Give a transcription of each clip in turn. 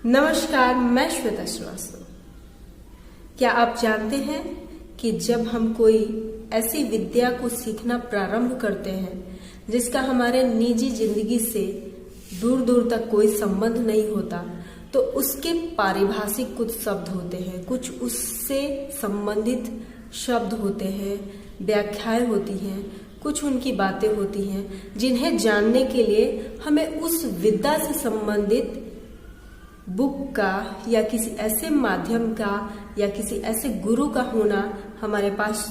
नमस्कार, मैं श्वेता श्रीवास्तव। क्या आप जानते हैं कि जब हम कोई ऐसी विद्या को सीखना प्रारंभ करते हैं जिसका हमारे निजी जिंदगी से दूर दूर तक कोई संबंध नहीं होता, तो उसके पारिभाषिक कुछ शब्द होते हैं, कुछ उससे संबंधित शब्द होते हैं, व्याख्याएं होती हैं, कुछ उनकी बातें होती हैं जिन्हें जानने के लिए हमें उस विद्या से संबंधित बुक का या किसी ऐसे माध्यम का या किसी ऐसे गुरु का होना हमारे पास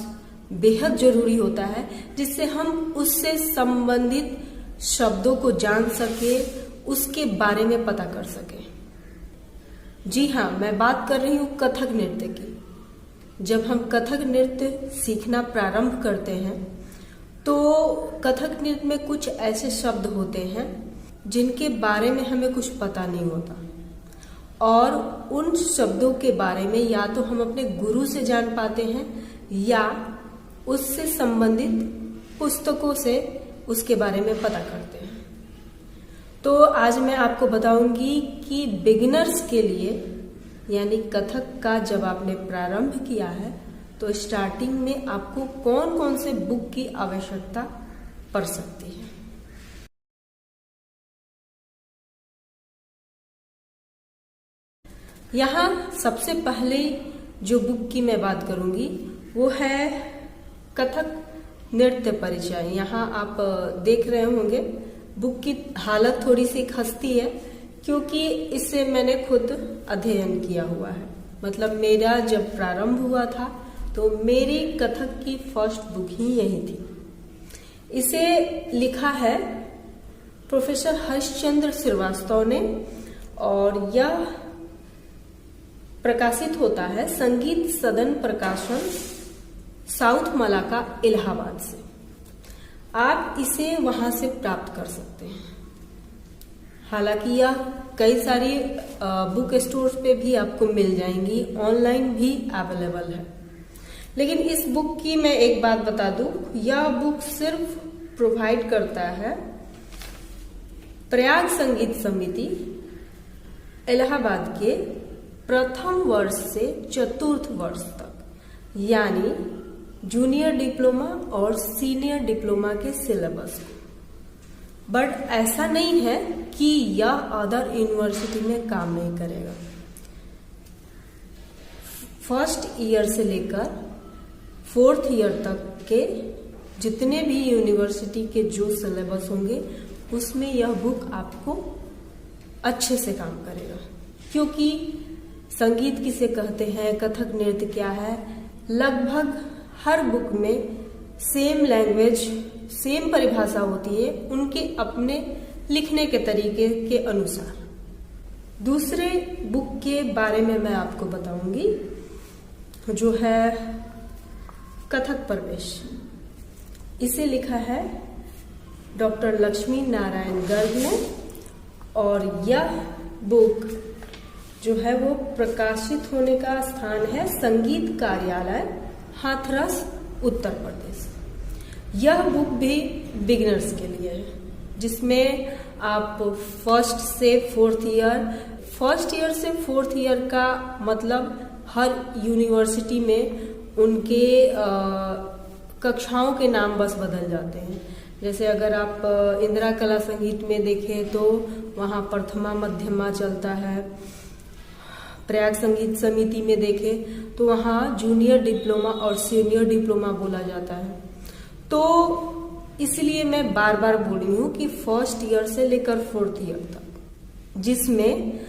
बेहद जरूरी होता है, जिससे हम उससे संबंधित शब्दों को जान सके, उसके बारे में पता कर सके। जी हाँ, मैं बात कर रही हूँ कथक नृत्य की। जब हम कथक नृत्य सीखना प्रारंभ करते हैं तो कथक नृत्य में कुछ ऐसे शब्द होते हैं जिनके बारे में हमें कुछ पता नहीं होता, और उन शब्दों के बारे में या तो हम अपने गुरु से जान पाते हैं या उससे संबंधित पुस्तकों से उसके बारे में पता करते हैं। तो आज मैं आपको बताऊंगी कि बिगिनर्स के लिए, यानी कथक का जब आपने प्रारंभ किया है तो स्टार्टिंग में आपको कौन कौन से बुक की आवश्यकता पड़ सकती है। यहाँ सबसे पहले जो बुक की मैं बात करूंगी वो है कथक नृत्य परिचय। यहाँ आप देख रहे होंगे बुक की हालत थोड़ी सी खस्ती है, क्योंकि इससे मैंने खुद अध्ययन किया हुआ है। मतलब मेरा जब प्रारंभ हुआ था तो मेरी कथक की फर्स्ट बुक ही यही थी। इसे लिखा है प्रोफेसर हर्षचंद्र श्रीवास्तव ने, और यह प्रकाशित होता है संगीत सदन प्रकाशन, साउथ मलाका, इलाहाबाद से। आप इसे वहां से प्राप्त कर सकते हैं। हालांकि यह कई सारी बुक स्टोर्स पे भी आपको मिल जाएंगी, ऑनलाइन भी अवेलेबल है। लेकिन इस बुक की मैं एक बात बता दूं, यह बुक सिर्फ प्रोवाइड करता है प्रयाग संगीत समिति इलाहाबाद के प्रथम वर्ष से चतुर्थ वर्ष तक, यानी जूनियर डिप्लोमा और सीनियर डिप्लोमा के सिलेबस को। बट ऐसा नहीं है कि यह अदर यूनिवर्सिटी में काम नहीं करेगा। फर्स्ट ईयर से लेकर फोर्थ ईयर तक के जितने भी यूनिवर्सिटी के जो सिलेबस होंगे उसमें यह बुक आपको अच्छे से काम करेगा। क्योंकि संगीत किसे कहते हैं, कथक नृत्य क्या है, लगभग हर बुक में सेम लैंग्वेज, सेम परिभाषा होती है, उनके अपने लिखने के तरीके के अनुसार। दूसरे बुक के बारे में मैं आपको बताऊंगी जो है कथक प्रवेश। इसे लिखा है डॉक्टर लक्ष्मी नारायण गर्ग ने, और यह बुक जो है वो प्रकाशित होने का स्थान है संगीत कार्यालय, हाथरस, उत्तर प्रदेश। यह बुक भी बिगिनर्स के लिए है, जिसमें आप फर्स्ट से फोर्थ ईयर का मतलब हर यूनिवर्सिटी में उनके कक्षाओं के नाम बस बदल जाते हैं। जैसे अगर आप इंदिरा कला संगीत में देखें तो वहाँ प्रथमा मध्यमा चलता है। प्रयाग संगीत समिति में देखें तो वहाँ जूनियर डिप्लोमा और सीनियर डिप्लोमा बोला जाता है। तो इसलिए मैं बार बार बोल रही हूँ कि फर्स्ट ईयर से लेकर फोर्थ ईयर तक, जिसमें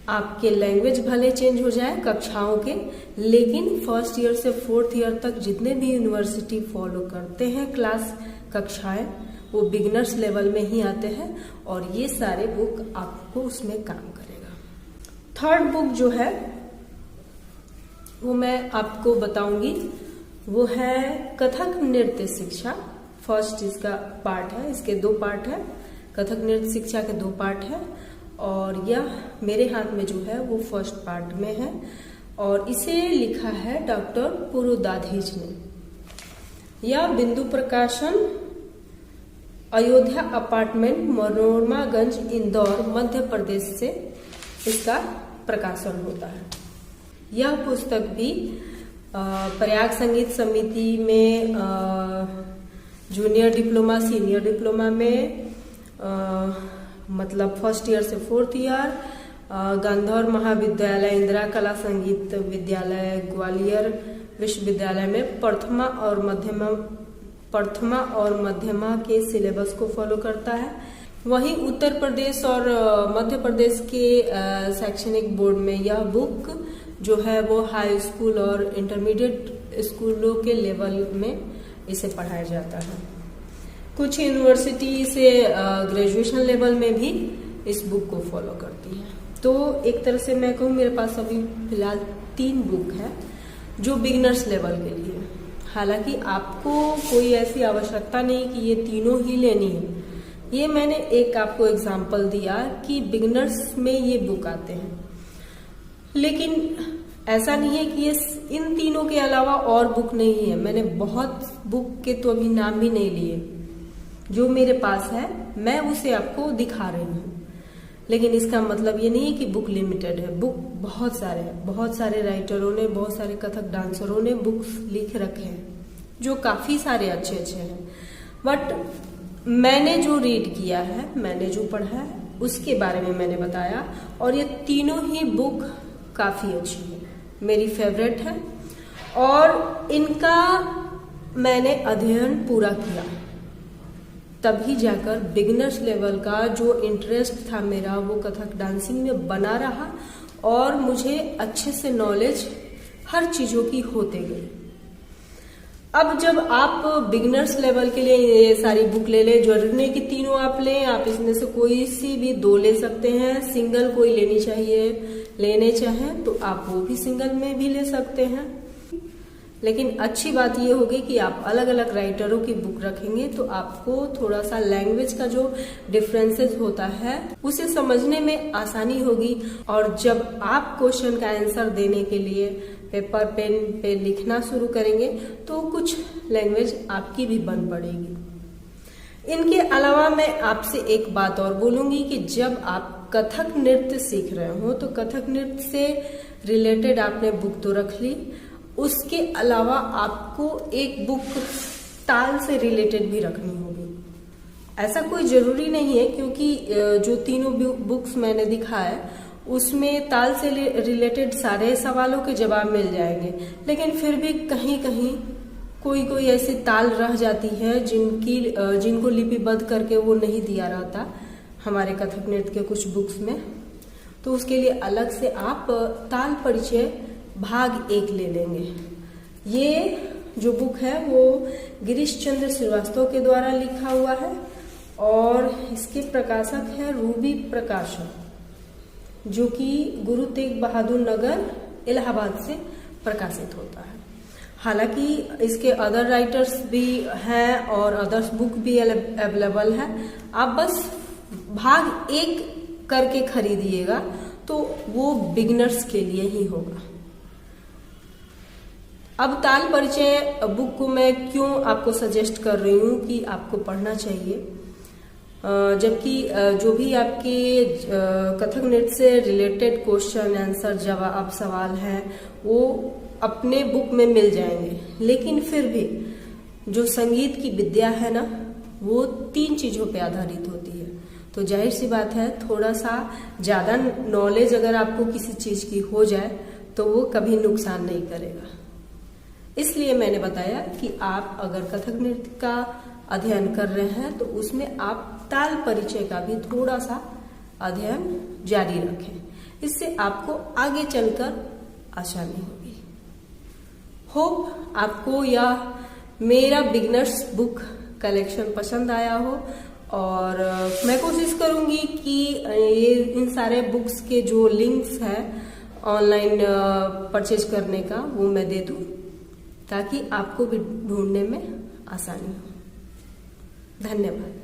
आपके लैंग्वेज भले चेंज हो जाए कक्षाओं के, लेकिन फर्स्ट ईयर से फोर्थ ईयर तक जितने भी यूनिवर्सिटी फॉलो करते हैं क्लास कक्षाएं, वो बिगिनर्स लेवल में ही आते हैं, और ये सारे बुक आपको उसमें काम करेगा। थर्ड बुक जो है वो मैं आपको बताऊंगी, वो है कथक नृत्य शिक्षा। फर्स्ट इसका पार्ट है, इसके 2 पार्ट है। कथक नृत्य शिक्षा के 2 पार्ट है, और यह मेरे हाथ में जो है वो फर्स्ट पार्ट में है, और इसे लिखा है डॉक्टर पुरुदाधीज ने। यह बिंदु प्रकाशन, अयोध्या अपार्टमेंट, मनोरमागंज, इंदौर, मध्य प्रदेश से इसका प्रकाशन होता है। यह पुस्तक भी प्रयाग संगीत समिति में जूनियर डिप्लोमा, सीनियर डिप्लोमा में मतलब फर्स्ट ईयर से फोर्थ ईयर, गांधर महाविद्यालय, इंदिरा कला संगीत विद्यालय, ग्वालियर विश्वविद्यालय में प्रथमा और मध्यमा के सिलेबस को फॉलो करता है। वहीं उत्तर प्रदेश और मध्य प्रदेश के शैक्षणिक बोर्ड में यह बुक जो है वो हाई स्कूल और इंटरमीडिएट स्कूलों के लेवल में इसे पढ़ाया जाता है। कुछ यूनिवर्सिटी से ग्रेजुएशन लेवल में भी इस बुक को फॉलो करती है। तो एक तरह से मैं कहूँ मेरे पास अभी फिलहाल 3 बुक है जो बिगिनर्स लेवल के लिए। हालांकि आपको कोई ऐसी आवश्यकता नहीं कि ये तीनों ही लेनी है। ये मैंने एक आपको एग्जाम्पल दिया कि बिगिनर्स में ये बुक आते हैं, लेकिन ऐसा नहीं है कि ये इन तीनों के अलावा और बुक नहीं है। मैंने बहुत बुक के तो अभी नाम भी नहीं लिए, जो मेरे पास है मैं उसे आपको दिखा रही हूँ। लेकिन इसका मतलब ये नहीं है कि बुक लिमिटेड है। बुक बहुत सारे हैं, बहुत सारे राइटरों ने, बहुत सारे कथक डांसरों ने बुक्स लिख रखे हैं जो काफी सारे अच्छे अच्छे हैं। बट मैंने जो रीड किया है, मैंने जो पढ़ा है, उसके बारे में मैंने बताया। और ये तीनों ही बुक काफी अच्छी है, मेरी फेवरेट है और इनका मैंने अध्ययन पूरा किया। तभी जाकर बिगिनर्स लेवल का जो इंटरेस्ट था मेरा वो कथक डांसिंग में बना रहा और मुझे अच्छे से नॉलेज हर चीजों की होते गई। अब जब आप बिगिनर्स लेवल के लिए ये सारी बुक ले लें, जरूरी नहीं कि तीनों आप लें, आप इसमें से कोई सी भी 2 ले सकते हैं। सिंगल कोई लेने चाहें तो आप वो भी सिंगल में भी ले सकते हैं। लेकिन अच्छी बात ये होगी कि आप अलग अलग राइटरों की बुक रखेंगे तो आपको थोड़ा सा लैंग्वेज का जो डिफरेंसेस होता है उसे समझने में आसानी होगी। और जब आप क्वेश्चन का आंसर देने के लिए पेपर पेन पे लिखना शुरू करेंगे तो कुछ लैंग्वेज आपकी भी बन पड़ेगी। इनके अलावा मैं आपसे एक बात और बोलूंगी कि जब आप कथक नृत्य सीख रहे हो तो कथक नृत्य से रिलेटेड आपने बुक तो रख ली, उसके अलावा आपको एक बुक ताल से रिलेटेड भी रखनी होगी। ऐसा कोई जरूरी नहीं है क्योंकि जो तीनों बुक्स मैंने दिखाया उसमें ताल से रिलेटेड सारे सवालों के जवाब मिल जाएंगे, लेकिन फिर भी कहीं कहीं कोई ऐसी ताल रह जाती है जिनको लिपिबद्ध करके वो नहीं दिया रहता हमारे कथक नृत्य के कुछ बुक्स में। तो उसके लिए अलग से आप ताल परिचय भाग 1 ले लेंगे। ये जो बुक है वो गिरीश चंद्र श्रीवास्तव के द्वारा लिखा हुआ है और इसके प्रकाशक है रूबी प्रकाशन, जो कि गुरु तेग बहादुर नगर इलाहाबाद से प्रकाशित होता है। हालांकि इसके अदर राइटर्स भी हैं और अदर्स बुक भी अवेलेबल है। आप बस भाग 1 करके खरीदिएगा तो वो बिगिनर्स के लिए ही होगा। अब ताल परिचय बुक को मैं क्यों आपको सजेस्ट कर रही हूँ कि आपको पढ़ना चाहिए, जबकि जो भी आपके कथक नृत्य से रिलेटेड क्वेश्चन आंसर जवाब सवाल हैं वो अपने बुक में मिल जाएंगे। लेकिन फिर भी जो संगीत की विद्या है ना वो 3 चीजों पे आधारित होती है। तो जाहिर सी बात है थोड़ा सा ज्यादा नॉलेज अगर आपको किसी चीज की हो जाए तो वो कभी नुकसान नहीं करेगा। इसलिए मैंने बताया कि आप अगर कथक नृत्य का अध्ययन कर रहे हैं तो उसमें आप ताल परिचय का भी थोड़ा सा अध्ययन जारी रखें, इससे आपको आगे चलकर आसानी होगी। होप आपको यह मेरा बिगिनर्स बुक कलेक्शन पसंद आया हो और मैं कोशिश करूंगी कि ये इन सारे बुक्स के जो लिंक्स हैं ऑनलाइन परचेज करने का वो मैं दे दूं ताकि आपको भी ढूंढने में आसानी हो। धन्यवाद।